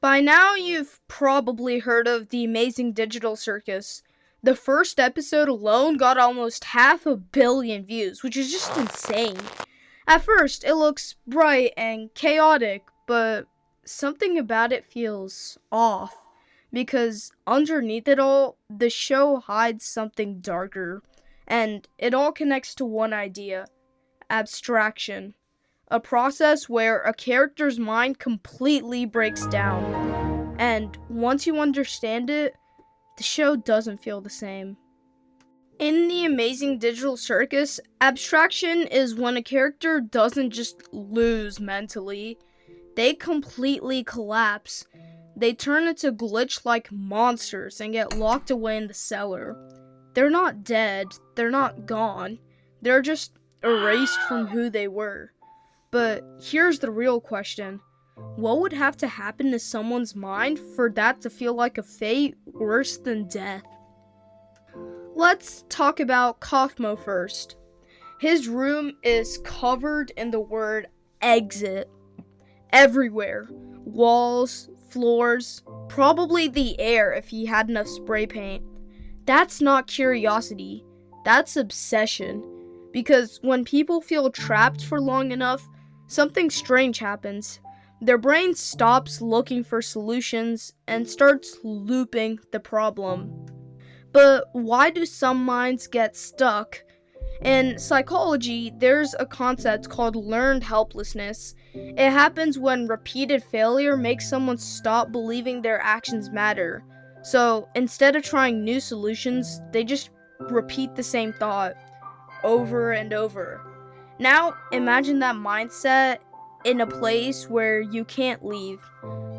By now, you've probably heard of the Amazing Digital Circus. The first episode alone got almost 500 million views, which is just insane. At first, it looks bright and chaotic, but something about it feels off. Because underneath it all, the show hides something darker. And it all connects to one idea: abstraction. A process where a character's mind completely breaks down. And once you understand it, the show doesn't feel the same. In the Amazing Digital Circus, abstraction is when a character doesn't just lose mentally, they completely collapse. They turn into glitch-like monsters and get locked away in the cellar. They're not dead, they're not gone, they're just erased from who they were. But here's the real question. What would have to happen to someone's mind for that to feel like a fate worse than death? Let's talk about Kaufmo first. His room is covered in the word exit. Everywhere. Walls, floors, probably the air if he had enough spray paint. That's not curiosity. That's obsession. Because when people feel trapped for long enough, something strange happens. Their brain stops looking for solutions and starts looping the problem. But why do some minds get stuck? In psychology, there's a concept called learned helplessness. It happens when repeated failure makes someone stop believing their actions matter. So instead of trying new solutions, they just repeat the same thought over and over. Now, imagine that mindset in a place where you can't leave.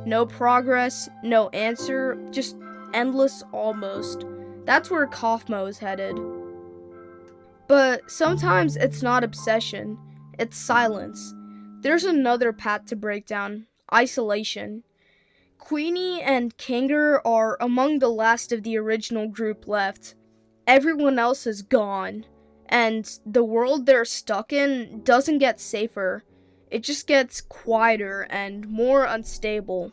No progress, no answer, just endless almost. That's where Kaufmo is headed. But sometimes it's not obsession, it's silence. There's another path to break down: isolation. Queenie and Kinger are among the last of the original group left. Everyone else is gone. And the world they're stuck in doesn't get safer. It just gets quieter and more unstable.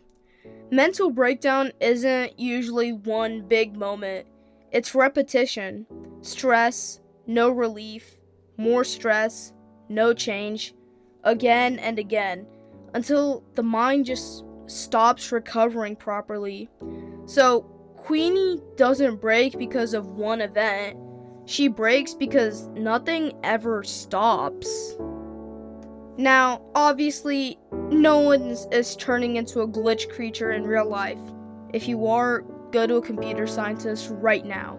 Mental breakdown isn't usually one big moment. It's repetition. Stress, no relief. More stress, no change. Again and again. Until the mind just stops recovering properly. So, Queenie doesn't break because of one event. She breaks because nothing ever stops. Now, obviously, no one is turning into a glitch creature in real life. If you are, go to a computer scientist right now.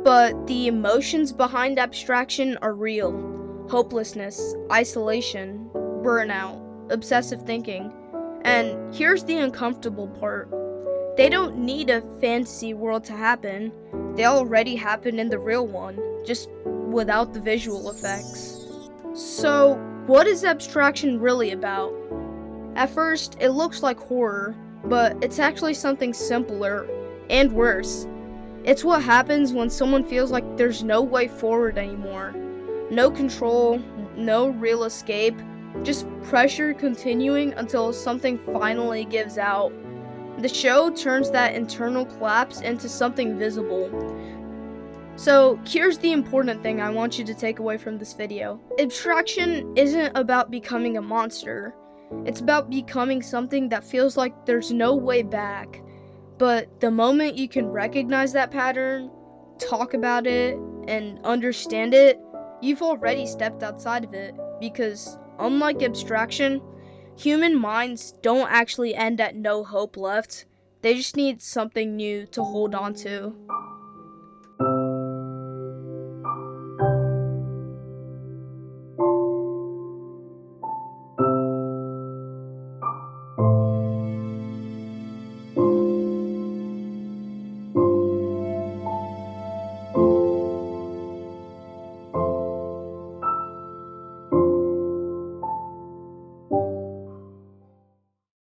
But the emotions behind abstraction are real. Hopelessness, isolation, burnout, obsessive thinking. And here's the uncomfortable part. They don't need a fantasy world to happen. They already happen in the real one, just without the visual effects. So, what is abstraction really about? At first, it looks like horror, but it's actually something simpler and worse. It's what happens when someone feels like there's no way forward anymore. No control, no real escape, just pressure continuing until something finally gives out. The show turns that internal collapse into something visible. So here's the important thing I want you to take away from this video. Abstraction isn't about becoming a monster. It's about becoming something that feels like there's no way back. But the moment you can recognize that pattern, talk about it, and understand it, you've already stepped outside of it. Because unlike abstraction, human minds don't actually end at no hope left. They just need something new to hold on to.